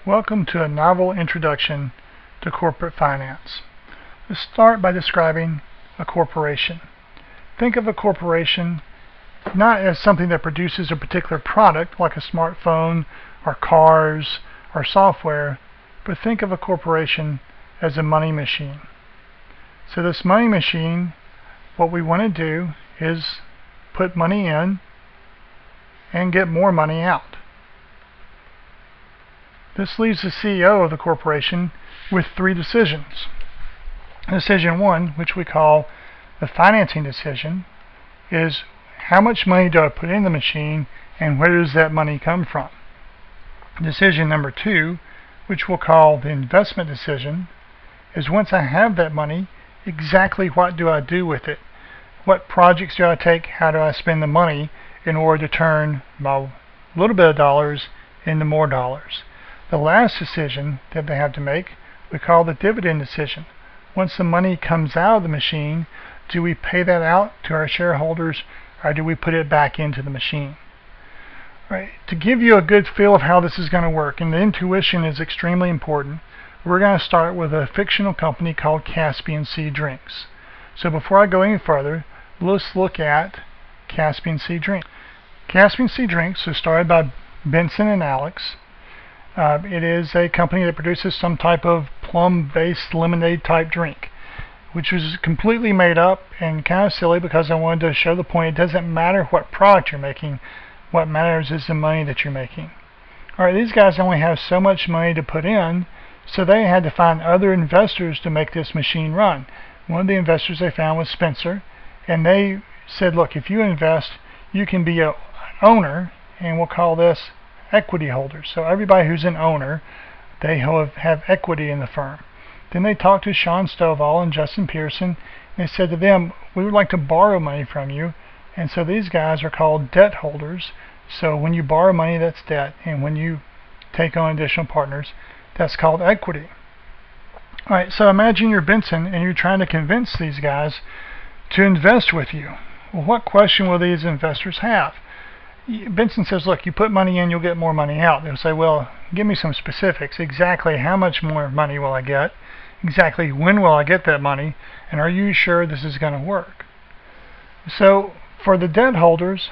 Welcome to a novel introduction to corporate finance. Let's start by describing a corporation. Think of a corporation not as something that produces a particular product like a smartphone or cars or software, but think of a corporation as a money machine. So this money machine, what we want to do is put money in and get more money out. This leaves the CEO of the corporation with three decisions. Decision one, which we call the financing decision, is how much money do I put in the machine and where does that money come from? Decision number two, which we'll call the investment decision, is once I have that money, exactly what do I do with it? What projects do I take? How do I spend the money in order to turn my little bit of dollars into more dollars? The last decision that they have to make, we call the dividend decision. Once the money comes out of the machine, do we pay that out to our shareholders or do we put it back into the machine? Right. To give you a good feel of how this is going to work, and the intuition is extremely important, we're going to start with a fictional company called Caspian Sea Drinks. So before I go any further, let's look at Caspian Sea Drinks. Caspian Sea Drinks was started by Benson and Alex. It is a company that produces some type of plum-based lemonade type drink, which was completely made up and kind of silly because I wanted to show the point it doesn't matter what product you're making, what matters is the money that you're making. Alright, these guys only have so much money to put in, so they had to find other investors to make this machine run. One of the investors they found was Spencer, and they said, look, if you invest, you can be an owner, and we'll call this equity holders. So everybody who's an owner, they have equity in the firm. Then they talked to Sean Stovall and Justin Pearson, and they said to them, we would like to borrow money from you. And so these guys are called debt holders. So when you borrow money, that's debt, and when you take on additional partners, that's called equity. Alright, so imagine you're Benson and you're trying to convince these guys to invest with you. Well, what question will these investors have? Benson says, look, you put money in, you'll get more money out. They'll say, well, give me some specifics. Exactly how much more money will I get? Exactly when will I get that money? And are you sure this is going to work? So for the debt holders,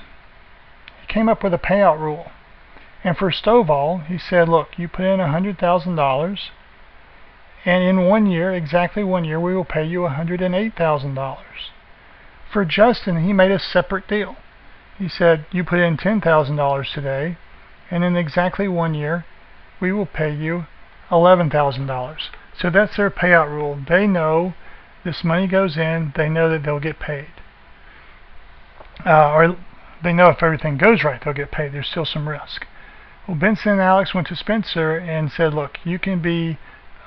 he came up with a payout rule. And for Stovall, he said, look, you put in $100,000, and in 1 year, exactly 1 year, we will pay you $108,000. For Justin, he made a separate deal. He said, you put in $10,000 today, and in exactly 1 year, we will pay you $11,000. So that's their payout rule. They know this money goes in, they know that they'll get paid. Or they know if everything goes right, they'll get paid. There's still some risk. Well, Benson and Alex went to Spencer and said, look, you can be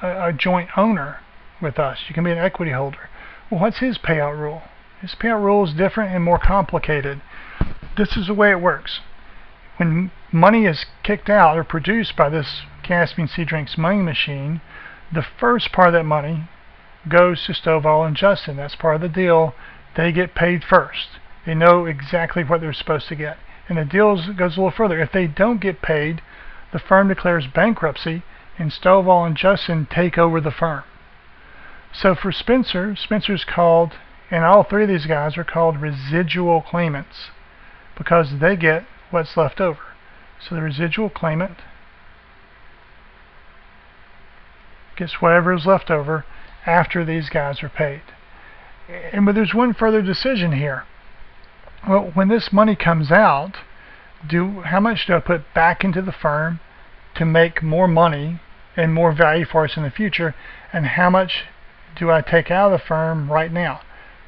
a joint owner with us. You can be an equity holder. Well, what's his payout rule? His payout rule is different and more complicated. This is the way it works. When money is kicked out or produced by this Caspian Sea Drinks money machine, the first part of that money goes to Stovall and Justin. That's part of the deal. They get paid first. They know exactly what they're supposed to get. And the deal goes a little further. If they don't get paid, the firm declares bankruptcy and Stovall and Justin take over the firm. So for Spencer's called, and all three of these guys are called residual claimants because they get what's left over. So the residual claimant gets whatever is left over after these guys are paid. But there's one further decision here. Well, when this money comes out, how much do I put back into the firm to make more money and more value for us in the future, and how much do I take out of the firm right now?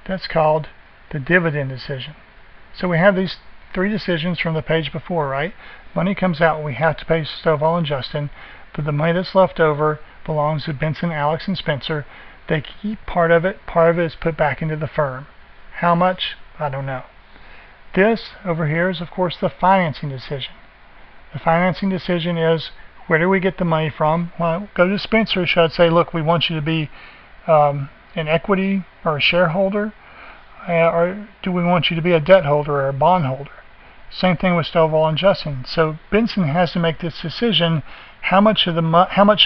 That's called the dividend decision. So we have these three decisions from the page before, right? Money comes out, we have to pay Stovall and Justin, but the money that's left over belongs to Benson, Alex, and Spencer. They keep part of it is put back into the firm. How much? I don't know. This over here is, of course, the financing decision. The financing decision is, where do we get the money from? Well, go to Spencer, should I say, look, we want you to be an equity or a shareholder, or do we want you to be a debt holder or a bond holder? Same thing with Stovall and Justin. So Benson has to make this decision: how much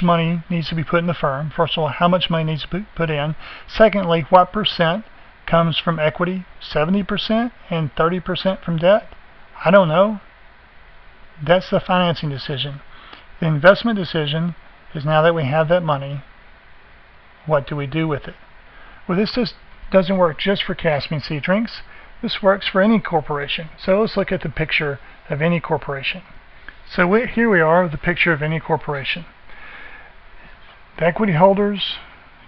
money needs to be put in the firm. First of all, how much money needs to be put in. Secondly, what percent comes from equity? 70% and 30% from debt? I don't know. That's the financing decision. The investment decision is, now that we have that money, what do we do with it? Well, this just doesn't work just for Caspian Sea Drinks. This works for any corporation. So let's look at the picture of any corporation. So here we are, the picture of any corporation. The equity holders,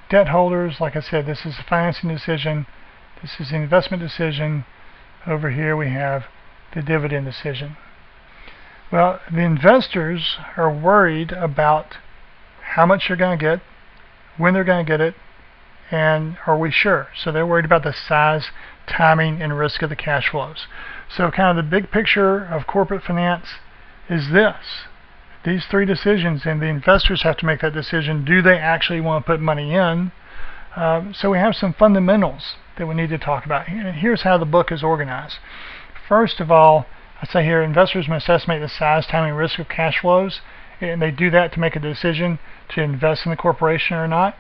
debt holders, like I said, this is the financing decision. This is the investment decision. Over here we have the dividend decision. Well, the investors are worried about how much they're going to get, when they're going to get it, and are we sure? So they're worried about the size, timing, and risk of the cash flows. So kind of the big picture of corporate finance is this. These three decisions, and the investors have to make that decision. Do they actually want to put money in? So we have some fundamentals that we need to talk about. And here's how the book is organized. First of all, I say here, investors must estimate the size, timing, and risk of cash flows, and they do that to make a decision to invest in the corporation or not.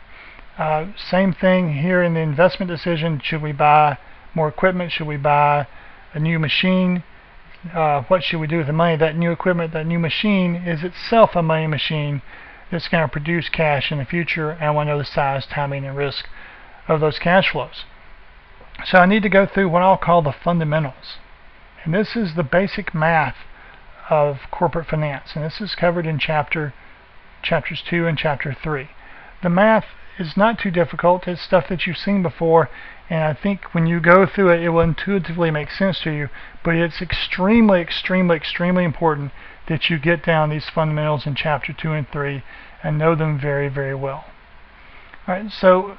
Same thing here in the investment decision. Should we buy more equipment? Should we buy a new machine? What should we do with the money? That new equipment, that new machine is itself a money machine that's going to produce cash in the future, and I want to know the size, timing, and risk of those cash flows. So I need to go through what I'll call the fundamentals. And this is the basic math of corporate finance, and this is covered in chapters 2 and chapter 3. The math is not too difficult. It's stuff that you've seen before, and I think when you go through it, it will intuitively make sense to you. But it's extremely, extremely, extremely important that you get down these fundamentals in chapter 2 and 3 and know them very, very well. All right, so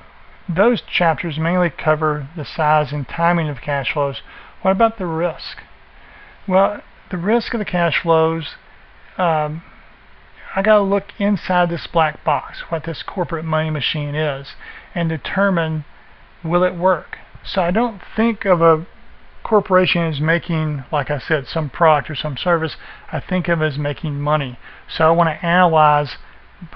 those chapters mainly cover the size and timing of cash flows. What about the risk? Well, the risk of the cash flows, I got to look inside this black box, what this corporate money machine is, and determine, will it work? So I don't think of a corporation as making, like I said, some product or some service. I think of it as making money. So I want to analyze,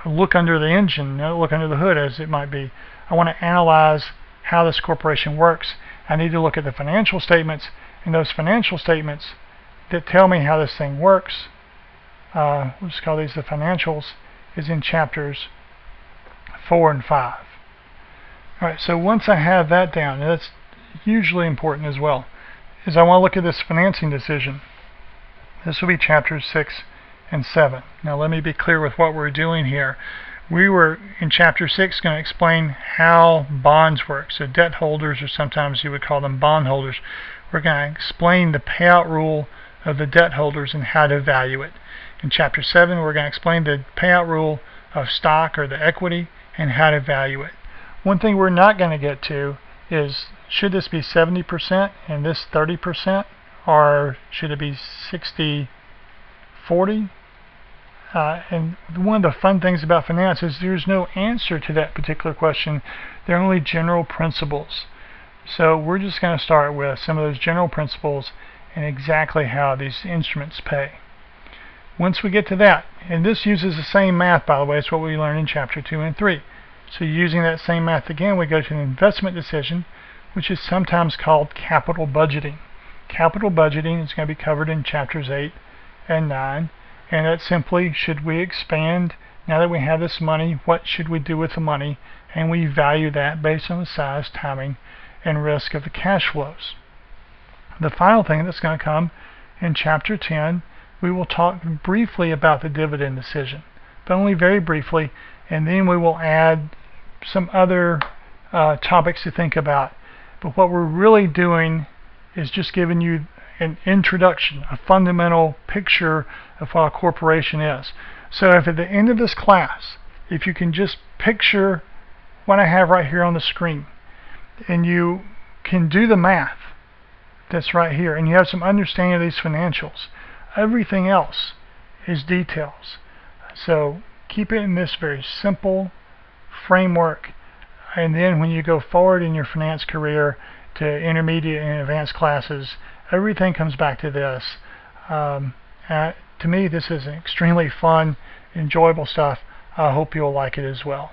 look under the engine, look under the hood as it might be. I want to analyze how this corporation works. I need to look at the financial statements, and those financial statements that tell me how this thing works, we'll just call these the financials, is in chapters 4 and 5. Alright, so once I have that down, and that's hugely important as well, is I want to look at this financing decision. This will be chapters 6 and 7. Now let me be clear with what we're doing here. We were in chapter 6 going to explain how bonds work. So debt holders, or sometimes you would call them bond holders. We're going to explain the payout rule of the debt holders and how to value it. In chapter 7, we're going to explain the payout rule of stock or the equity and how to value it. One thing we're not going to get to is, should this be 70% and this 30%, or should it be 60-40? And one of the fun things about finance is there's no answer to that particular question. They're only general principles. So we're just going to start with some of those general principles and exactly how these instruments pay. Once we get to that, and this uses the same math, by the way, it's what we learned in chapter 2 and 3. So using that same math again, we go to an investment decision, which is sometimes called capital budgeting. Capital budgeting is going to be covered in chapters 8 and 9, and that's simply, should we expand? Now that we have this money, what should we do with the money? And we value that based on the size, timing, and risk of the cash flows. The final thing that's going to come in chapter 10, we will talk briefly about the dividend decision, but only very briefly, and then we will add some other topics to think about. But what we're really doing is just giving you an introduction, a fundamental picture of what a corporation is. So if at the end of this class, if you can just picture what I have right here on the screen, and you can do the math that's right here, and you have some understanding of these financials, everything else is details. So keep it in this very simple framework, and then when you go forward in your finance career to intermediate and advanced classes, everything comes back to this. To me, this is extremely fun, enjoyable stuff. I hope you'll like it as well.